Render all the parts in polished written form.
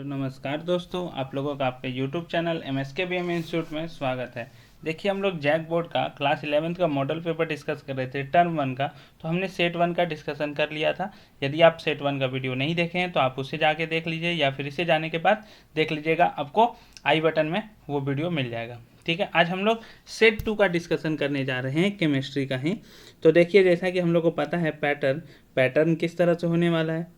Hello नमस्कार दोस्तों, आप लोगों का आपके यूट्यूब चैनल MSKBM इंस्टीट्यूट में स्वागत है। देखिए, हम लोग जैक बोर्ड का क्लास 11th का मॉडल पेपर डिस्कस कर रहे थे टर्म 1 का। तो हमने सेट 1 का डिस्कशन कर लिया था। यदि आप सेट 1 का वीडियो नहीं देखे हैं तो आप उसे जाके देख लीजिए, या फिर इसे जाने के बाद देख लीजिएगा, आपको आई बटन में वो वीडियो मिल जाएगा। ठीक है, आज हम लोग सेट 2 का डिस्कशन करने जा रहे हैं, केमिस्ट्री का ही। तो देखिए, जैसा कि हम लोग को पता है पैटर्न किस तरह से होने वाला है।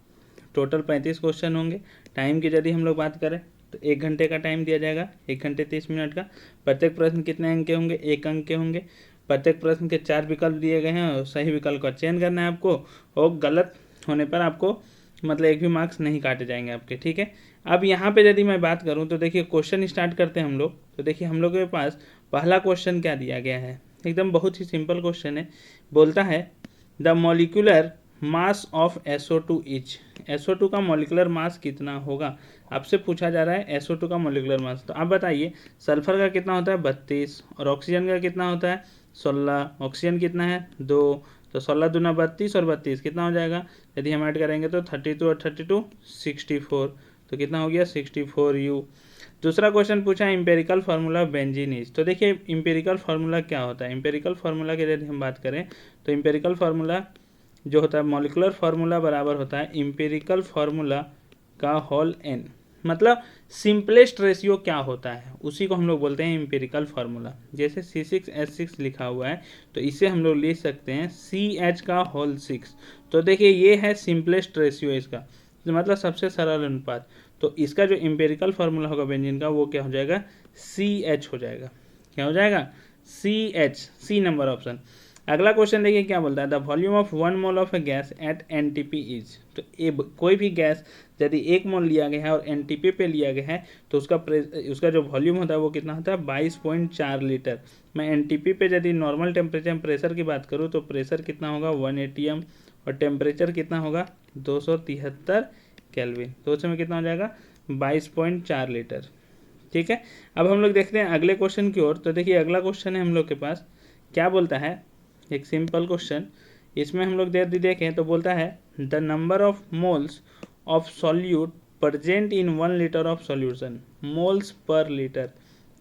टोटल 35 क्वेश्चन होंगे। टाइम की यदि हम लोग बात करें तो 1 घंटे का टाइम दिया जाएगा, 1 घंटे 30 मिनट का। प्रत्येक प्रश्न कितने अंक के होंगे? 1 अंक के होंगे। प्रत्येक प्रश्न के 4 विकल्प दिए गए हैं और सही विकल्प का चयन करना है आपको, और गलत होने पर आपको मतलब एक भी मार्क्स नहीं काटे जाएंगे आपके। ठीक है, अब यहाँ पे यदि मैं बात करूँ तो देखिए, क्वेश्चन स्टार्ट करते हैं हम लोग। तो देखिए, हम लोग के पास पहला क्वेश्चन क्या दिया गया है, एकदम बहुत ही सिंपल क्वेश्चन है। बोलता है the molecular mass of SO2 is. SO2 का मॉलिक्यूलर मास कितना होगा, आपसे पूछा जा रहा है SO2 का मॉलिक्यूलर मास। तो आप बताइए, सल्फर का कितना होता है? 32। और ऑक्सीजन का कितना होता है? 16। ऑक्सीजन कितना है? 2। तो 16 दूना 32 और 32 कितना हो जाएगा? यदि हम ऐड करेंगे तो 32 और 32 64। तो कितना हो गया? 64U। दूसरा क्वेश्चन पूछा है इंपेरिकल फार्मूला बेंजीन इज। तो देखिए, इंपेरिकल फार्मूला क्या होता है? इंपेरिकल फार्मूला की यदि हम बात करें तो इंपेरिकल फार्मूला जो होता है, मॉलिक्यूलर फार्मूला बराबर होता है इंपेरिकल फार्मूला का होल n। मतलब सिंपलेस्ट रेशियो क्या होता है उसी को हम लोग बोलते हैं इंपेरिकल फार्मूला। जैसे C6H6 लिखा हुआ है तो इसे हम लोग लिख सकते हैं CH का होल 6। तो देखिए, ये है सिंपलेस्ट रेशियो इसका, मतलब सबसे सरल अनुपात। तो इसका जो इंपेरिकल फार्मूला होगा बेंजीन का, वो क्या हो जाएगा? CH हो जाएगा। क्या हो जाएगा? CH, C number option. अगला क्वेश्चन देखिए क्या बोलता है, the volume of 1 mole of a gas at NTP is. तो कोई भी गैस यदि 1 मोल लिया गया है और NTP पे लिया गया है तो उसका जो वॉल्यूम होता है वो कितना होता है? 22.4 लीटर। मैं NTP पे यदि नॉर्मल टेम्परेचर प्रेशर की बात करूँ तो प्रेशर कितना होगा? 1 atm, और टेम्परेचर कितना होगा? 273 केल्विन। तो उसमें कितना हो जाएगा? 22.4 लीटर। ठीक है, अब हम लोग देखते हैं अगले क्वेश्चन की ओर। तो देखिए, अगला क्वेश्चन है हम लोग के पास, क्या बोलता है, एक सिंपल क्वेश्चन। इसमें हम लोग देखें तो बोलता है the number of moles of solute present in 1 litre of solution, moles per litre.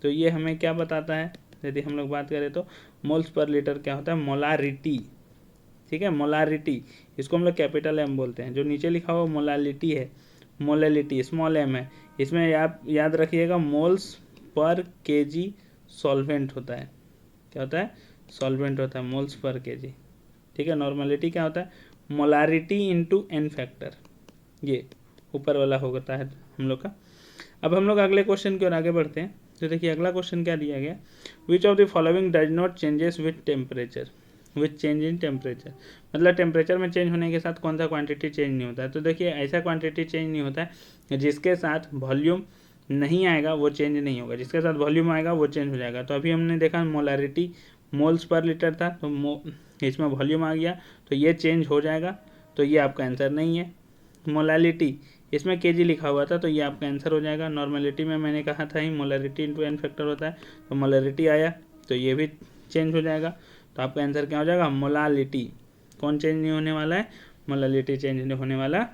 तो ये हमें क्या बताता है? यदि हम लोग बात करें तो मोल्स पर लीटर क्या होता है? मोलारिटी। ठीक है, मोलारिटी, इसको हम लोग कैपिटल M बोलते हैं। जो नीचे लिखा हुआ मोलालिटी है, मोलालिटी स्मॉल m है। इसमें याद रखिएगा, मोल्स पर केजी सॉल्वेंट होता है। क्या होता है? सॉल्वेंट होता है, मोल्स पर केजी। ठीक है, नॉर्मलिटी क्या होता है? मोलारिटी इंटू n फैक्टर, ये ऊपर वाला होता है हम लोग का। अब हम लोग अगले क्वेश्चन की ओर आगे बढ़ते हैं। तो देखिए, अगला क्वेश्चन क्या दिया गया, विच of the following does not changes with temperature, with change in temperature. मतलब टेम्परेचर में चेंज होने के साथ कौन सा क्वांटिटी चेंज नहीं होता है? तो देखिए, ऐसा क्वांटिटी चेंज नहीं होता है जिसके साथ वॉल्यूम नहीं आएगा वो चेंज नहीं होगा, जिसके साथ वॉल्यूम आएगा वो चेंज हो जाएगा। तो अभी हमने देखा मोलारिटी मोल्स पर लीटर था, तो इसमें वॉल्यूम आ गया तो ये चेंज हो जाएगा। तो ये आपका आंसर नहीं है। मोलालिटी, इसमें केजी लिखा हुआ था तो ये आपका आंसर हो जाएगा। नॉर्मलिटी में मैंने कहा था ही मोलारिटी इंटू n फैक्टर होता है, तो मोलारिटी आया तो ये भी चेंज हो जाएगा। तो आपका आंसर क्या हो जाएगा? मोलालिटी। कौन चेंज नहीं होने वाला है? मोलालिटी चेंज नहीं होने वाला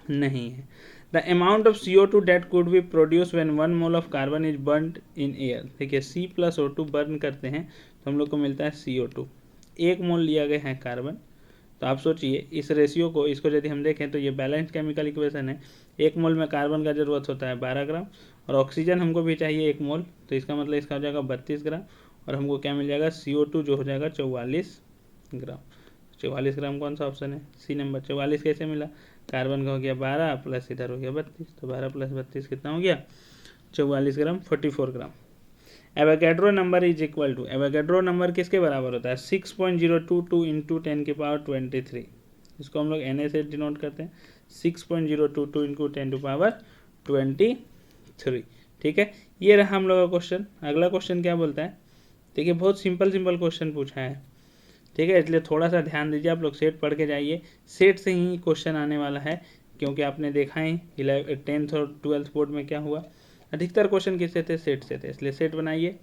नहीं है। The amount of CO2 that could be produce when 1 mole of carbon is burn in air. देखिए, C+O2 बर्न करते हैं तो हम लोग को मिलता है CO2। 1 मोल लिया गया है कार्बन। तो आप सोचिए, इस रेशियो को, इसको यदि हम देखें तो ये बैलेंस केमिकल इक्वेशन है। 1 मोल में कार्बन का जरूरत होता है 12 ग्राम, और ऑक्सीजन हमको भी चाहिए 1 मोल। तो इसका मतलब इसका हो जाएगा 32 ग्राम, और हमको क्या मिल जाएगा? CO2 जो हो जाएगा 44 ग्राम। 44 ग्राम कौन सा ऑप्शन है? सी नंबर। 44 कैसे मिला? कार्बन का हो गया 12 प्लस इधर हो गया 32, तो 12 प्लस 32 कितना हो गया? 44 gram, 44 gram. Avogadro number is equal to, Avogadro number किसके बराबर होता है? 6.022 इंटू 10⁻23। इसको हम लोग Na से डिनोट करते हैं, 6.022 इंटू 10⁻23। ठीक है, ये रहा हम लोग का क्वेश्चन। अगला क्वेश्चन क्या बोलता है, देखिए, बहुत सिंपल क्वेश्चन पूछा है। ठीक है, इसलिए थोड़ा सा ध्यान दीजिए, आप लोग सेट पढ़ के जाइए। सेट से ही क्वेश्चन आने वाला है, क्योंकि आपने देखा ही 10th और 12th बोर्ड में क्या हुआ, अधिकतर क्वेश्चन किससे थे? सेट से थे। इसलिए सेट बनाइए।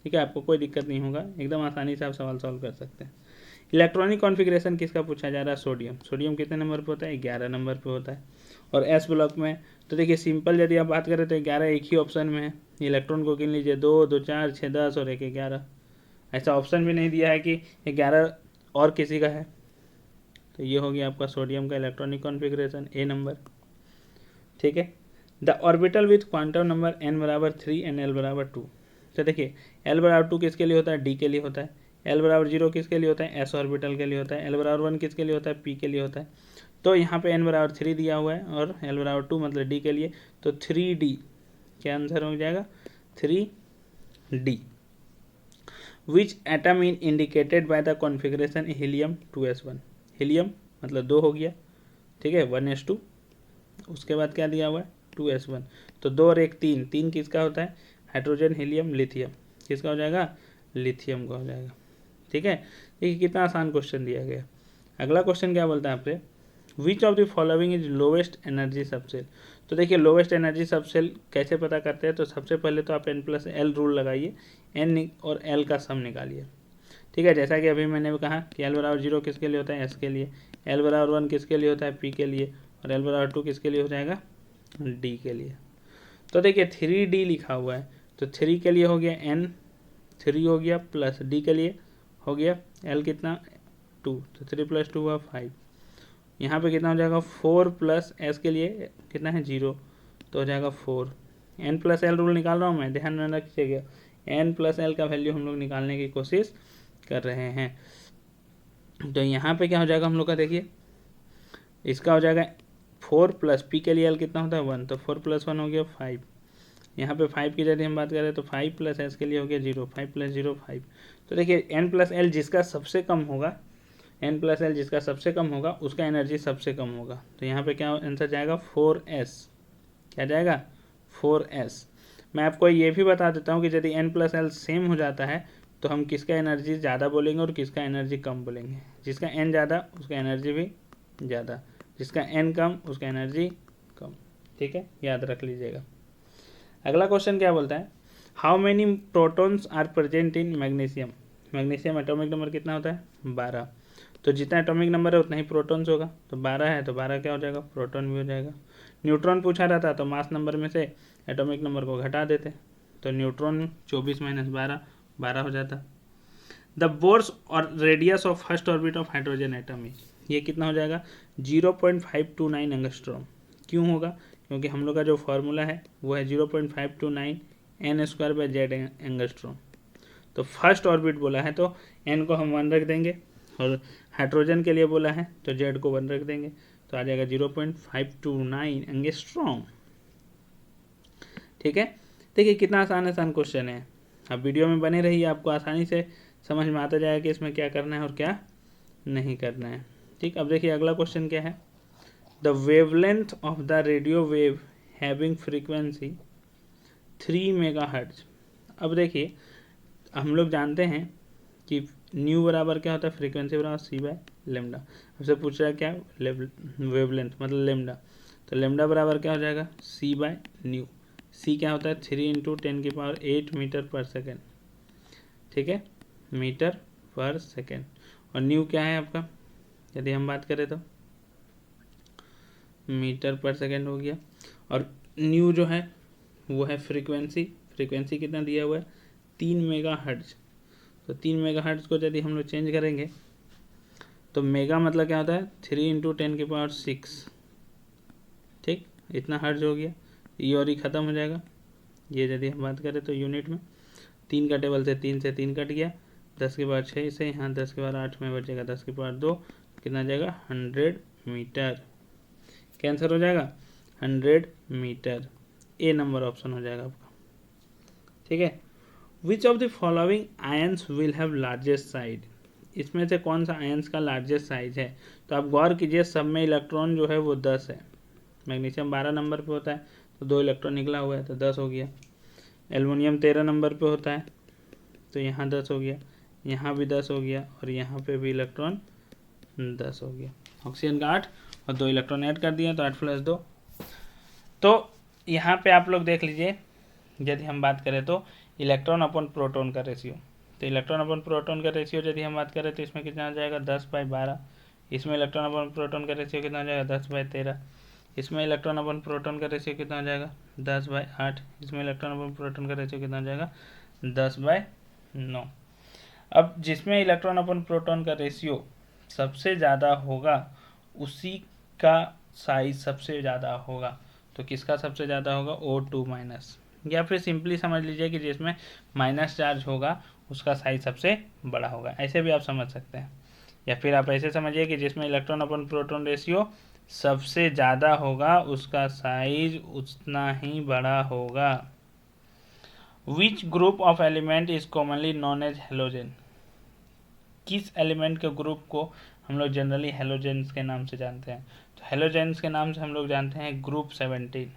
ठीक है, आपको कोई दिक्कत नहीं होगा, एकदम आसानी से आप सवाल सॉल्व कर सकते हैं। इलेक्ट्रॉनिक कॉन्फ़िगरेशन किसका पूछा जा रहा है? सोडियम। सोडियम कितने नंबर पे होता है? 11 नंबर पे होता है। और S ब्लॉक में तो देखिए सिंपल यदि आप बात करें तो 11 एक ही ऑप्शन में है, इलेक्ट्रॉन को गिन लीजिए 2, 2, 4, 6, 10 और 1, 11। ऐसा ऑप्शन भी नहीं दिया है कि 11 और किसी का है। तो ये हो गया आपका सोडियम का इलेक्ट्रॉनिक कॉन्फ़िगरेशन ए नंबर। ठीक है। The orbital with quantum number n बराबर 3 एंड l बराबर 2। तो देखिए l बराबर 2 किसके लिए होता है, d के लिए होता है। l बराबर 0 किसके लिए होता है, s ऑर्बिटल के लिए होता है। l बराबर 1 किसके लिए होता है, p के लिए होता है। तो यहाँ पे n बराबर 3 दिया हुआ है और l बराबर 2 मतलब d के लिए, तो 3d क्या आंसर हो जाएगा, 3d। Which atom in indicated by the configuration helium 2s1। Helium मतलब 2 हो गया, ठीक है, 1s2। उसके बाद क्या दिया हुआ है, 2s1। तो 2 और 1 3, 3 किसका होता है, हाइड्रोजन हीलियम लिथियम, किसका हो जाएगा, लिथियम का हो जाएगा। ठीक है। देखिए कितना आसान क्वेश्चन दिया गया। अगला क्वेश्चन क्या बोलता है आपसे, विच of the following is lowest energy subshell. तो देखिए लोवेस्ट एनर्जी सबसेल कैसे पता करते हैं, तो सबसे पहले तो आप n+l रूल लगाइए, n और l का सम निकालिए। ठीक है, जैसा कि अभी मैंने कहा कि l बराबर 0 किसके लिए होता है, s के लिए, l बराबर 1 किसके लिए होता है, p के लिए, और l बराबर 2 किसके लिए हो जाएगा, d के लिए। तो देखिए 3d लिखा हुआ है, तो 3 के लिए हो गया n, 3 हो गया, प्लस d के लिए हो गया l कितना 2, तो 3 + 2 हुआ 5। यहाँ पे कितना हो जाएगा 4 प्लस s के लिए कितना है 0, तो हो जाएगा 4। n+l रूल निकाल रहा हूँ मैं, ध्यान में रखिएगा, n+l का वैल्यू हम लोग निकालने की कोशिश कर रहे हैं। तो यहाँ पे क्या हो जाएगा हम लोग का, देखिए इसका हो जाएगा 4 प्लस p के लिए l कितना होता है 1, तो 4 + 1 हो गया 5। यहाँ पे 5 की यदि हम बात करें तो 5 प्लस s के लिए हो गया 0, 5 + 0 5। तो देखिए n+l जिसका सबसे कम होगा, n+l जिसका सबसे कम होगा उसका एनर्जी सबसे कम होगा। तो यहाँ पे क्या आंसर जाएगा 4s, क्या जाएगा 4s। मैं आपको ये भी बता देता हूँ कि यदि n+l सेम हो जाता है तो हम किसका एनर्जी ज़्यादा बोलेंगे और किसका एनर्जी कम बोलेंगे। जिसका n ज़्यादा उसका एनर्जी भी ज़्यादा, जिसका n कम उसका एनर्जी कम। ठीक है, याद रख लीजिएगा। अगला क्वेश्चन क्या बोलता है, how many protons are present in magnesium. Magnesium atomic number कितना होता है 12। तो जितना एटॉमिक नंबर है उतना ही प्रोटॉन्स होगा, तो 12 है तो 12 क्या हो जाएगा, प्रोटॉन भी हो जाएगा। न्यूट्रॉन पूछा रहता तो मास नंबर में से एटॉमिक नंबर को घटा देते, तो न्यूट्रॉन 24 - 12 12 हो जाता। द बोर्स और radius of first orbit of hydrogen atom is, ये कितना हो जाएगा 0.529 एंगस्ट्रॉम। क्यों होगा, क्योंकि हम लोग का जो फॉर्मूला है वो है 0.529 n² / z एंगस्ट्रॉम। तो फर्स्ट ऑर्बिट बोला है तो n को हम 1 रख देंगे, और हाइड्रोजन के लिए बोला है तो z को 1 रख देंगे, तो आ जाएगा 0.529 एंगस्ट्रॉम। ठीक है। देखिए कितना आसान क्वेश्चन है। अब वीडियो में बने रहिए, आपको आसानी से समझ में आता जाएगा कि इसमें क्या करना है और क्या नहीं करना है। ठीक, अब देखिए अगला क्वेश्चन क्या है, the wavelength of the radio wave having frequency 3 megahertz. अब देखिए हम लोग जानते हैं कि न्यू बराबर क्या होता है, फ्रीक्वेंसी बराबर c/λ। हमसे पूछ रहा है क्या, वेवलेंथ मतलब लेमडा, तो लेमडा बराबर क्या हो जाएगा c/न्यू। c क्या होता है 3 × 10⁸ मीटर पर सेकेंड। ठीक है, मीटर पर सेकेंड। और न्यू क्या है आपका, यदि हम बात करें तो मीटर पर सेकेंड हो गया। और न्यू जो है वो है फ्रीक्वेंसी, फ्रीक्वेंसी कितना दिया हुआ है 3 मेगाहर्ट्ज। तो 3 मेगाहर्ट्ज को यदि हम लोग चेंज करेंगे तो मेगा मतलब क्या होता है 3 × 10⁶। ठीक, इतना हर्ट्ज हो गया, ये और ही ख़त्म हो जाएगा। ये यदि हम बात करें तो यूनिट में 3 का टेबल से 3 से 3 कट गया, 10 के बाद 6 से, यहाँ 10 के बाद 8 में बचेगा 10 के बाद 2, कितना जाएगा 100 मीटर। कैंसर हो जाएगा 100 मीटर। ए नंबर ऑप्शन हो जाएगा आपका। ठीक है। Which of the following ions will have largest size, इसमें से कौन सा आयंस का लार्जेस्ट साइज है। तो आप गौर कीजिए सब में इलेक्ट्रॉन जो है वो 10 है। मैग्नीशियम 12 नंबर पे होता है तो 2 इलेक्ट्रॉन निकला हुआ है तो 10 हो गया। एल्युमिनियम 13 नंबर पे होता है तो यहाँ 10 हो गया, यहाँ भी 10 हो गया, और यहाँ पे भी इलेक्ट्रॉन 10 हो गया। ऑक्सीजन का 8 और 2 इलेक्ट्रॉन ऐड कर दिए तो 8 + 2। तो यहाँ पे आप लोग देख लीजिए, यदि हम बात करें तो इलेक्ट्रॉन अपन प्रोटॉन का रेशियो, तो इलेक्ट्रॉन अपन प्रोटॉन का रेशियो यदि हम बात करें तो इसमें कितना आ जाएगा 10/12। इसमें इलेक्ट्रॉन अपन प्रोटॉन का रेशियो कितना आ जाएगा 10/13। इसमें इलेक्ट्रॉन अपन प्रोटॉन का रेशियो कितना हो जाएगा 10/8। इसमें इलेक्ट्रॉन अपन प्रोटॉन का रेशियो कितना हो जाएगा 10/9। अब जिसमें इलेक्ट्रॉन अपन प्रोटॉन का रेशियो सबसे ज़्यादा होगा उसी का साइज सबसे ज़्यादा होगा। तो किसका सबसे ज़्यादा होगा O2 माइनस, या फिर सिंपली समझ लीजिए कि जिसमें माइनस चार्ज होगा उसका साइज सबसे बड़ा होगा, ऐसे भी आप समझ सकते हैं। या फिर आप ऐसे समझिए कि जिसमें इलेक्ट्रॉन अपन प्रोटॉन रेशियो सबसे ज़्यादा होगा उसका साइज उतना ही बड़ा होगा। Which group of element is commonly known as halogen, किस एलिमेंट के ग्रुप को हम लोग जनरली हेलोजेंस के नाम से जानते हैं। तो हेलोजेंस के नाम से हम लोग जानते हैं ग्रुप 17।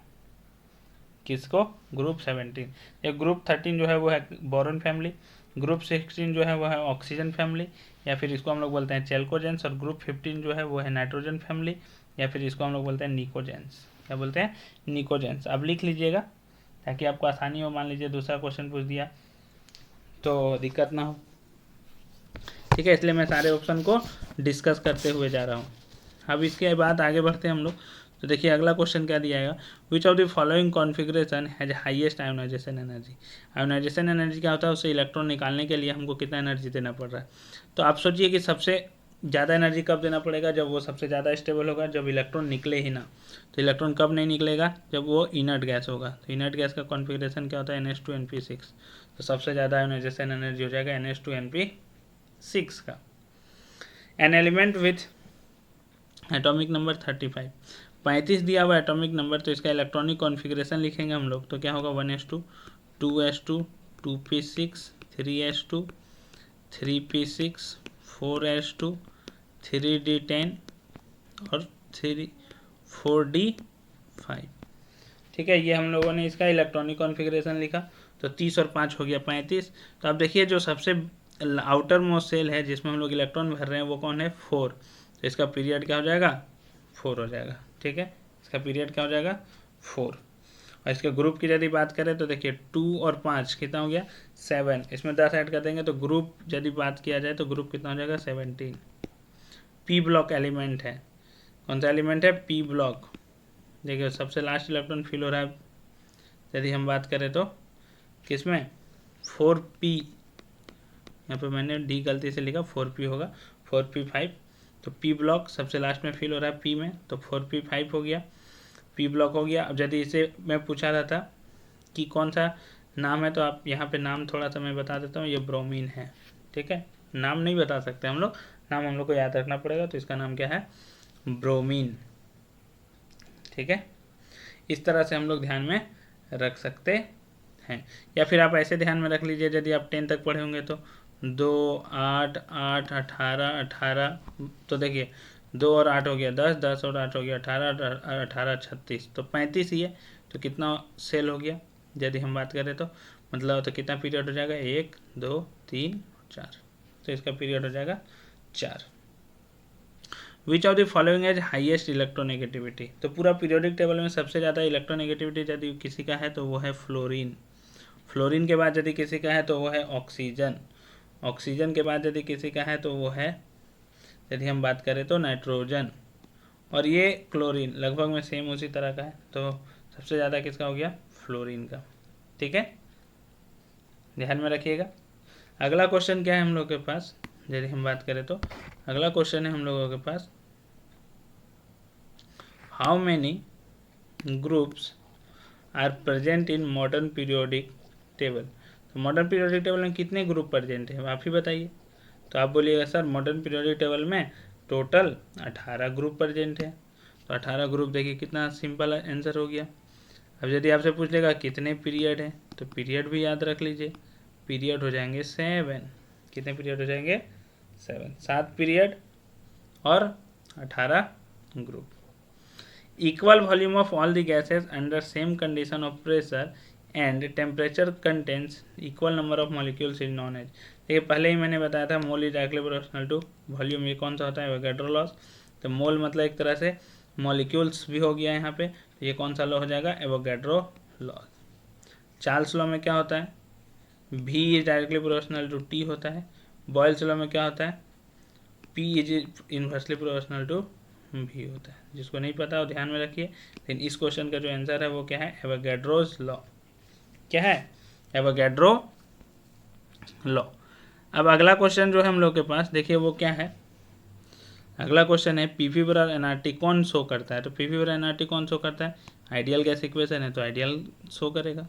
किसको, ग्रुप 17। ये ग्रुप 13 जो है वो है बोरॉन फैमिली, ग्रुप 16 जो है वो है ऑक्सीजन फैमिली, या फिर इसको हम लोग बोलते हैं चेल्कोजेंस, और ग्रुप 15 जो है वो है नाइट्रोजन फैमिली, या फिर इसको हम लोग बोलते हैं निकोजेंस। क्या बोलते हैं, निकोजेंस। अब लिख लीजिएगा ताकि आपको आसानी हो, मान लीजिए दूसरा क्वेश्चन पूछ दिया तो दिक्कत ना हो, ठीक है। इसलिए मैं सारे ऑप्शन को डिस्कस करते हुए जा रहा हूँ। अब इसके बाद आगे बढ़ते हैं हम लोग। तो देखिए अगला क्वेश्चन क्या दिया है, which of the following configuration has highest ionization energy. Ionization energy क्या होता है, उससे इलेक्ट्रॉन निकालने के लिए हमको कितना एनर्जी देना पड़ रहा है। तो आप सोचिए कि सबसे ज़्यादा एनर्जी कब देना पड़ेगा, जब वो सबसे ज़्यादा स्टेबल होगा, जब इलेक्ट्रॉन निकले ही ना। तो इलेक्ट्रॉन कब नहीं निकलेगा, जब वो इनर्ट गैस होगा। तो इनर्ट गैस का कॉन्फ़िगरेशन क्या होता है, NH2NP6। तो सबसे ज़्यादा आयोनाइजेशन एनर्जी हो जाएगा NH2NP6 का। An element with atomic number 35, 35 दिया हुआ एटॉमिक नंबर, तो इसका इलेक्ट्रॉनिक कॉन्फ़िगरेशन लिखेंगे हम लोग। तो क्या होगा 1s2 2s2 2p6 3s2 3p6 4s2 3d10 और 4d5। ठीक है, ये हम लोगों ने इसका इलेक्ट्रॉनिक कॉन्फ़िगरेशन लिखा। तो 30 और 5 हो गया 35। तो आप देखिए जो सबसे आउटर मोस्ट सेल है जिसमें हम लोग इलेक्ट्रॉन भर रहे हैं वो कौन है, 4। तो इसका पीरियड क्या हो जाएगा, 4 हो जाएगा। ठीक है, इसका पीरियड क्या हो जाएगा, 4। और इसके ग्रुप की यदि बात करें तो देखिए 2 और 5 कितना हो गया, 7। इसमें 10 ऐड कर देंगे तो ग्रुप यदि बात किया जाए तो ग्रुप कितना हो जाएगा, 17। पी ब्लॉक एलिमेंट है, कौन सा एलिमेंट है, पी ब्लॉक। देखिए सबसे लास्ट इलेक्ट्रॉन फिल हो रहा है यदि हम बात करें तो किसमें, 4p। यहाँ पे मैंने डी गलती से लिखा, 4p होगा, 4p5। तो पी ब्लॉक सबसे लास्ट में फिल हो रहा है पी में, तो 4p5 हो गया, पी ब्लॉक हो गया। अब यदि इसे मैं पूछा रहा था कि कौन सा नाम है, तो आप यहाँ पे नाम थोड़ा सा मैं बता देता हूँ, ये ब्रोमीन है। ठीक है, नाम नहीं बता सकते हम लोग, नाम हम लोग को याद रखना पड़ेगा। तो इसका नाम क्या है, ब्रोमीन। ठीक है, इस तरह से हम लोग ध्यान में रख सकते हैं। या फिर आप ऐसे ध्यान में रख लीजिए, यदि आप 10 तक पढ़े होंगे तो 2 8 8 18 18, तो देखिए 2 और 8 हो गया 10, 10 और 8 हो गया 18, 18 36, तो 35 ही है। तो कितना सेल हो गया यदि हम बात करें तो, मतलब तो कितना पीरियड हो जाएगा, 1 2 3 4। तो इसका पीरियड हो जाएगा 4। Which of the following has highest electronegativity. तो पूरा पीरियोडिक टेबल में सबसे ज़्यादा इलेक्ट्रोनेगेटिविटी यदि किसी का है तो वो है फ्लोरीन। फ्लोरीन के बाद यदि किसी का है तो वो है ऑक्सीजन। ऑक्सीजन के बाद यदि किसी का है तो वो है, यदि हम बात करें तो नाइट्रोजन। और ये क्लोरीन लगभग में सेम उसी तरह का है। तो सबसे ज़्यादा किसका हो गया, फ्लोरीन का। ठीक है, ध्यान में रखिएगा। अगला क्वेश्चन क्या है हम लोग के पास, यदि हम बात करें तो अगला क्वेश्चन है हम लोगों के पास, how many groups are present in modern periodic table. तो मॉडर्न पीरियोडिक टेबल में कितने ग्रुप प्रेजेंट हैं, आप ही बताइए। तो आप बोलिएगा सर मॉडर्न पीरियोडिक टेबल में टोटल 18 ग्रुप प्रेजेंट है। तो 18 ग्रुप देखिए कितना सिंपल आंसर हो गया। अब यदि आपसे पूछ लेगा कितने पीरियड है, तो पीरियड भी याद रख लीजिए, पीरियड हो जाएंगे 7। कितने पीरियड हो जाएंगे, 7 पीरियड और 18 group. Equal volume of all the gases under same condition of pressure and temperature contents equal number of molecules is known as. देखिए पहले ही मैंने बताया था mole is directly proportional to volume. ये कौन सा होता है, एवोगाड्रो लॉस। तो मोल मतलब एक तरह से मॉलिक्यूल्स भी हो गया यहाँ पे। तो ये कौन सा लॉ हो जाएगा, एवोगाड्रो लॉ। चार्ल्स लॉ में क्या होता है, V is directly proportional to T होता है। बॉयल्स लॉ में क्या होता है, P is inversely proportional to भी होता है। जिसको नहीं पता हो ध्यान में रखिए। लेकिन इस क्वेश्चन का जो आंसर है वो क्या है, एवोगैड्रोस लॉ। क्या है, एवोगैड्रो लॉ। अब अगला क्वेश्चन जो है हम लोग के पास, देखिए वो क्या है। अगला क्वेश्चन है पीवी बराबर एनआरटी कौन शो करता है। तो पीवी बराबर एनआरटी कौन शो करता है, आइडियल गैस इक्वेशन है तो आइडियल शो करेगा।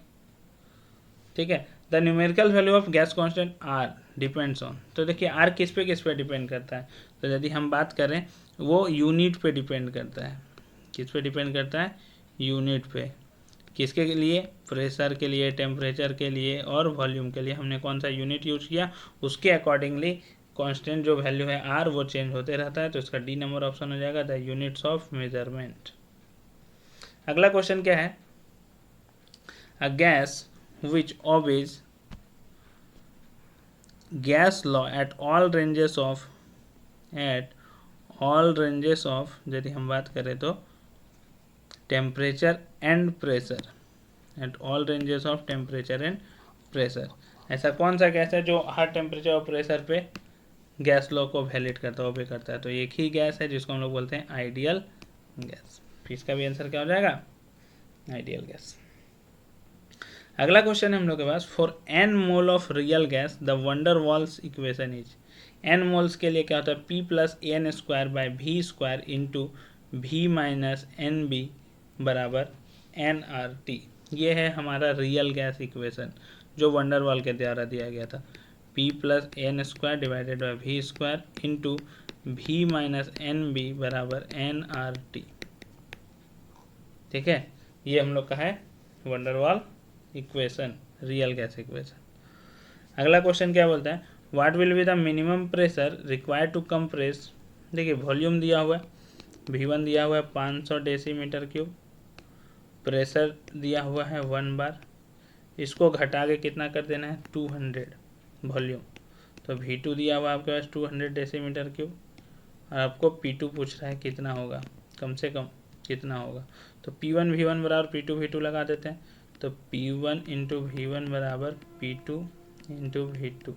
ठीक है, the numerical value of gas constant R depends on. तो देखिए आर किस पे डिपेंड करता है। तो यदि हम बात करें वो यूनिट पे डिपेंड करता है। किस पे डिपेंड करता है, यूनिट पे। किसके लिए, प्रेशर के लिए, टेम्परेचर के लिए और वॉल्यूम के लिए हमने कौन सा यूनिट यूज किया, उसके अकॉर्डिंगली कांस्टेंट जो वैल्यू है आर वो चेंज होते रहता है। तो इसका डी नंबर ऑप्शन हो जाएगा, द यूनिट्स ऑफ मेजरमेंट। अगला क्वेश्चन क्या है, a gas which obeys gas law at all ranges of यदि हम बात करें तो temperature and pressure, at all ranges of temperature and pressure. ऐसा कौन सा गैस है जो हर टेम्परेचर और प्रेशर पे गैस लॉ को वैलिड करता है, ओबे करता है। तो एक ही गैस है जिसको हम लोग बोलते हैं आइडियल गैस। इसका भी आंसर क्या हो जाएगा, आइडियल गैस। अगला क्वेश्चन है हम लोग के पास, for n mole of real gas the van der Waals equation is. N moles के लिए क्या होता है, P plus n square by V square into V minus n b बराबर एन आर टी। ये है हमारा रियल गैस इक्वेशन जो वंडर वॉल के द्वारा दिया गया था। P plus n square divided by V square into V minus n b बराबर एन आर टी। ठीक है, ये हम लोग का है van der Waals equation, real gas equation. अगला क्वेश्चन क्या बोलता है, what will be the minimum pressure required to compress. देखिए वॉल्यूम दिया हुआ है, V1 दिया हुआ है 500 डेसीमीटर क्यूब, प्रेशर दिया हुआ है 1 बार, इसको घटा के कितना कर देना है 200 वॉल्यूम। तो V2 दिया हुआ है आपके पास 200 डेसीमीटर क्यूब और आपको P2 पूछ रहा है कितना होगा, कम से कम कितना होगा। तो P1 V1 बराबर P2 V2 लगा देते हैं। तो P1 इंटू V1 बराबर P2 इंटू V2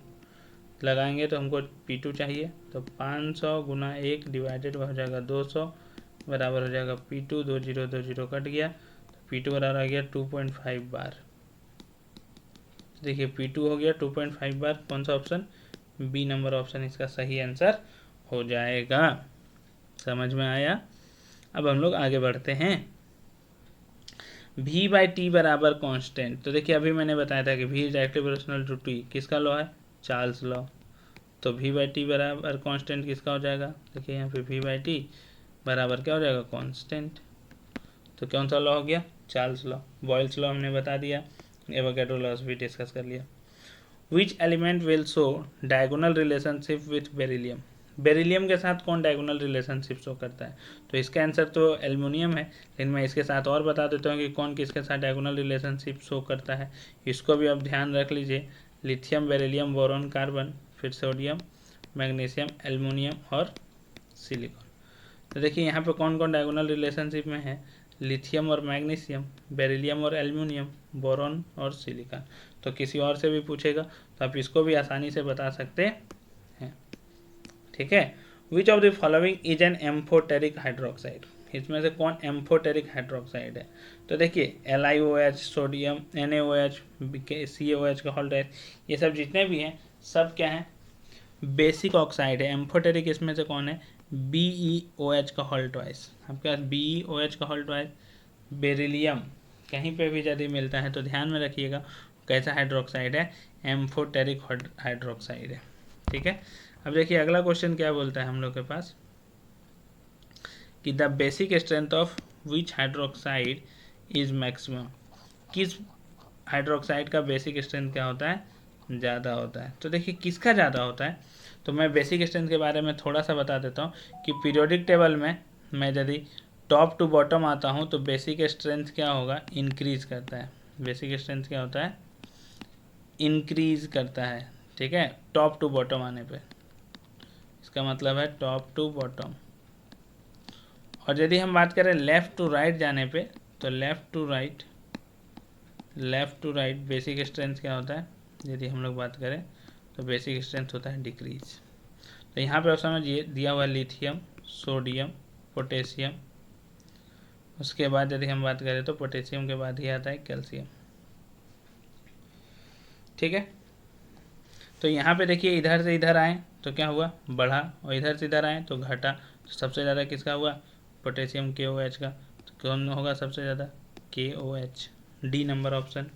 लगाएंगे तो हमको P2 चाहिए। तो 500 गुना 1 डिवाइडेड हो जाएगा 200 बराबर हो जाएगा P2, 20 कट गया तो P2 बराबर आ गया 2.5 बार। देखिए P2 हो गया 2.5 बार, कौन सा ऑप्शन, बी नंबर ऑप्शन इसका सही आंसर हो जाएगा। समझ में आया। अब हम लोग आगे बढ़ते हैं, V बाई टी बराबर कांस्टेंट। तो देखिए अभी मैंने बताया था कि V is directly proportional to T, किसका लॉ है, चार्ल्स लॉ। तो V बाई टी बराबर कांस्टेंट किसका हो जाएगा, देखिए यहाँ पे V बाई टी बराबर क्या हो जाएगा, कांस्टेंट। तो कौन सा लॉ हो गया, चार्ल्स लॉ। बॉयल्स लॉ हमने बता दिया, एवोगैड्रो लॉस भी डिस्कस कर लिया। Which element will show diagonal relationship with beryllium. Beryllium के साथ कौन डायगोनल रिलेशनशिप शो करता है। तो इसका आंसर तो एल्युमिनियम है, लेकिन मैं इसके साथ और बता देता हूँ कि कौन किसके साथ डायगोनल रिलेशनशिप शो करता है। इसको भी आप ध्यान रख लीजिए, लिथियम, बेरिलियम, बोरॉन, कार्बन, फिर सोडियम, मैग्नीशियम, एल्युमिनियम और सिलिकॉन। तो देखिए यहाँ पे कौन कौन डायगोनल रिलेशनशिप में है, लिथियम और मैग्नीशियम, बेरिलियम और एल्युमिनियम, बोरॉन और सिलिकॉन। तो किसी और से भी पूछेगा तो आप इसको भी आसानी से बता सकते हैं। ठीक है, which of the following is an amphoteric hydroxide. इसमें से कौन एम्फोटेरिक हाइड्रोक्साइड है। तो देखिए LiOH, सोडियम, NaOH, CaOH का हॉल्ट है, ये सब जितने भी हैं सब क्या है, बेसिक ऑक्साइड है। एम्फोटेरिक इसमें से कौन है, BeOH का हॉल्ट वाइज। आपके पास BeOH का हॉल्ट वाइज बेरिलियम कहीं पे भी यदि मिलता है तो ध्यान में रखिएगा कैसा हाइड्रोक्साइड है, एम्फोटेरिक हाइड्रोक्साइड है। ठीक है, अब देखिए अगला क्वेश्चन क्या बोलता है हम लोग के पास कि the basic strength of which hydroxide is maximum. किस हाइड्रोक्साइड का बेसिक स्ट्रेंथ क्या होता है, ज़्यादा होता है। तो देखिए किसका ज़्यादा होता है, तो मैं बेसिक स्ट्रेंथ के बारे में थोड़ा सा बता देता हूँ कि पीरियोडिक टेबल में मैं यदि टॉप टू बॉटम आता हूँ तो बेसिक स्ट्रेंथ क्या होगा, इंक्रीज करता है। बेसिक स्ट्रेंथ क्या होता है, इंक्रीज करता है। ठीक है, टॉप टू बॉटम आने पे, इसका मतलब है टॉप टू बॉटम। और यदि हम बात करें लेफ़्ट टू राइट जाने पे, तो left to right basic strength क्या होता है, यदि हम लोग बात करें तो बेसिक स्ट्रेंथ होता है डिक्रीज। तो यहाँ पे ऑप्शन में दिया हुआ है लिथियम, सोडियम, पोटेशियम, उसके बाद यदि हम बात करें तो पोटेशियम के बाद ही आता है कैल्शियम। ठीक है, तो यहाँ पे देखिए इधर से इधर आए तो क्या हुआ, बढ़ा, और इधर से इधर आए तो घटा। तो सबसे ज़्यादा किसका हुआ, पोटेशियम KOH का। तो कौन होगा सबसे ज़्यादा, KOH, डी नंबर ऑप्शन।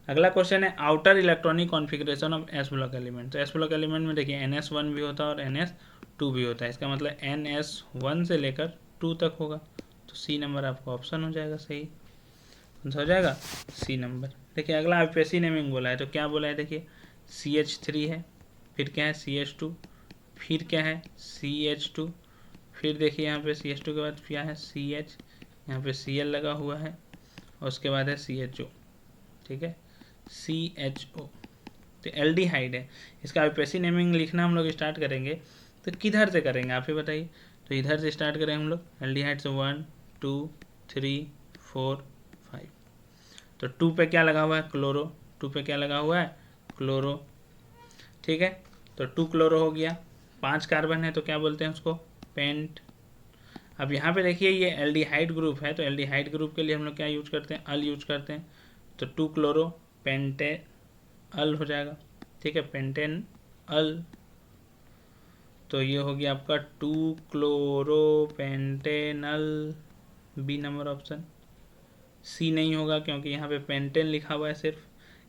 अगला क्वेश्चन है outer electronic configuration of S block element. तो एस ब्लॉक एलिमेंट में देखिए NS1 भी होता है और NS2 भी होता है, इसका मतलब NS1 से लेकर 2 तक होगा। तो सी नंबर आपका ऑप्शन हो जाएगा सही, कौन सा हो जाएगा, सी नंबर। देखिए अगला IUPAC नेमिंग बोला है, तो क्या बोला है, देखिए CH3 है, फिर क्या है CH2, फिर क्या है CH2, फिर देखिए यहाँ पे CH2 के बाद क्या है CH, यहाँ पे Cl लगा हुआ है, और उसके बाद है CHO। ठीक है, CHO, तो एल्डिहाइड है। इसका IUPAC नेमिंग लिखना हम लोग स्टार्ट करेंगे तो किधर से करेंगे आप ही बताइए। तो इधर से स्टार्ट करें हम लोग, एल्डिहाइड से 1 2 3 4 5। तो 2 पे क्या लगा हुआ है, क्लोरो, 2 पे क्या लगा हुआ है, क्लोरो। ठीक है, तो 2 क्लोरो हो गया। 5 कार्बन है तो क्या बोलते हैं उसको, पेंट। अब यहाँ पे देखिए ये एल्डिहाइड ग्रुप है, तो एल्डिहाइड ग्रुप के लिए हम लोग क्या यूज करते हैं, अल यूज करते हैं। तो 2 क्लोरो पेंटे अल हो जाएगा। ठीक है, पेंटेन अल। तो ये हो गया आपका 2 chloro pentanal, B number option. C नहीं होगा क्योंकि यहाँ पे पेंटेन लिखा हुआ है सिर्फ,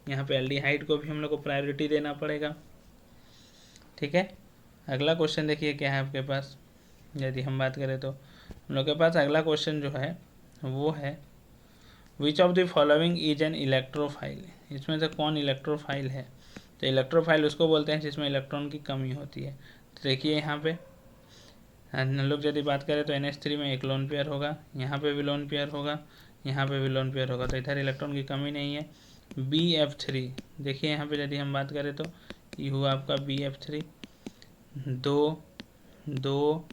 यहाँ पे एल्डिहाइड को भी हम लोग को प्रायोरिटी देना पड़ेगा। ठीक है, अगला क्वेश्चन देखिए क्या है आपके पास। यदि हम बात करें तो हम लोग के पास अगला क्वेश्चन जो है वो है which of the following is an electrophile. इसमें से कौन इलेक्ट्रोफाइल है। तो इलेक्ट्रोफाइल उसको बोलते हैं जिसमें इलेक्ट्रॉन की कमी होती है। तो देखिए यहाँ पे हम लोग यदि बात करें तो NH3 में एक लोन पेयर होगा, यहाँ पे भी लोन पेयर होगा, यहाँ पे भी लोन पेयर होगा, तो इधर इलेक्ट्रॉन की कमी नहीं है। BF3 देखिए यहाँ पे यदि हम बात करें तो ये हुआ आपका BF3, 2 2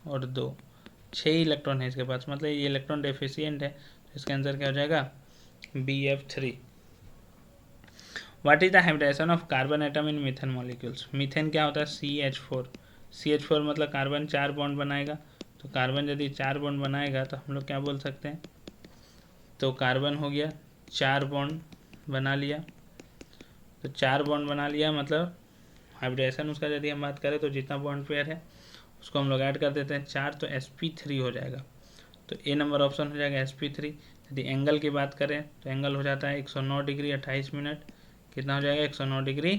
और 2, 6 इलेक्ट्रॉन है इसके पास, मतलब ये इलेक्ट्रॉन डेफिशिएंट है। तो इसका आंसर क्या हो जाएगा, BF3। What is the hybridization of carbon atom in methane molecules. Methane क्या होता है, CH4, CH4 मतलब कार्बन 4 बॉन्ड बनाएगा। तो कार्बन यदि 4 बॉन्ड बनाएगा तो हम लोग क्या बोल सकते हैं, तो कार्बन हो गया 4 बॉन्ड बना लिया। तो 4 बॉन्ड बना लिया मतलब हाइब्रिडाइजेशन उसका यदि हम बात करें तो जितना बॉन्ड पेयर है उसको हम लोग ऐड कर देते हैं 4, तो sp3 हो जाएगा। तो ए नंबर ऑप्शन हो जाएगा sp3। यदि एंगल की बात करें तो एंगल हो जाता है 109 डिग्री 28 मिनट। कितना हो जाएगा, 109 degree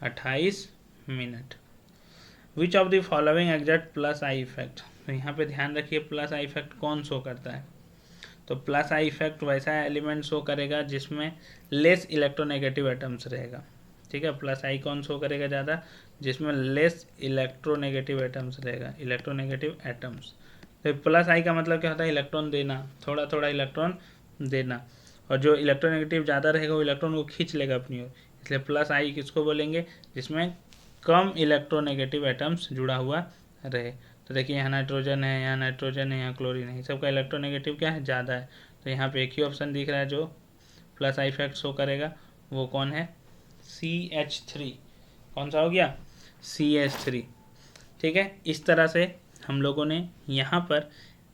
28 minute. Which of the following exact plus I effect. तो यहाँ पे ध्यान रखिए प्लस आई इफेक्ट कौन शो करता है। तो प्लस आई इफेक्ट वैसा एलिमेंट शो करेगा जिसमें लेस इलेक्ट्रोनेगेटिव एटम्स रहेगा। ठीक है, प्लस आई कौन शो करेगा ज़्यादा, जिसमें लेस इलेक्ट्रोनेगेटिव एटम्स रहेगा, इलेक्ट्रोनेगेटिव एटम्स। तो प्लस आई का मतलब क्या होता है, इलेक्ट्रॉन देना, थोड़ा थोड़ा इलेक्ट्रॉन देना, और जो इलेक्ट्रोनेगेटिव ज़्यादा रहेगा वो इलेक्ट्रॉन को खींच लेगा अपनी ओर। इसलिए प्लस आई किसको बोलेंगे, जिसमें कम इलेक्ट्रोनेगेटिव एटम्स जुड़ा हुआ रहे। तो देखिए यहाँ नाइट्रोजन है, यहाँ नाइट्रोजन है, यहाँ क्लोरीन है, सबका इलेक्ट्रोनेगेटिव क्या है, ज़्यादा है। तो यहाँ पे एक ही ऑप्शन दिख रहा है जो प्लस आई इफेक्ट शो करेगा, वो कौन है, CH3। कौन सा हो गया, CH3। ठीक है, इस तरह से हम लोगों ने यहाँ पर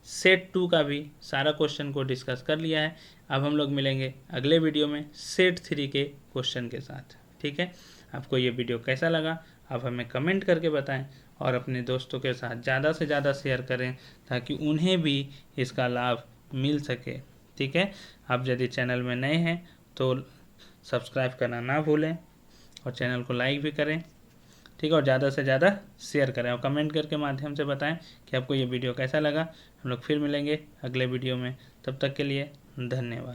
सेट 2 का भी सारा क्वेश्चन को डिस्कस कर लिया है। अब हम लोग मिलेंगे अगले वीडियो में सेट 3 के क्वेश्चन के साथ। ठीक है, आपको ये वीडियो कैसा लगा आप हमें कमेंट करके बताएं, और अपने दोस्तों के साथ ज़्यादा से ज़्यादा शेयर करें ताकि उन्हें भी इसका लाभ मिल सके। ठीक है, आप यदि चैनल में नए हैं तो सब्सक्राइब करना ना भूलें, और चैनल को लाइक भी करें। ठीक है, और ज़्यादा से ज़्यादा शेयर करें, और कमेंट करके माध्यम से बताएं कि आपको ये वीडियो कैसा लगा। हम लोग फिर मिलेंगे अगले वीडियो में, तब तक के लिए धन्यवाद।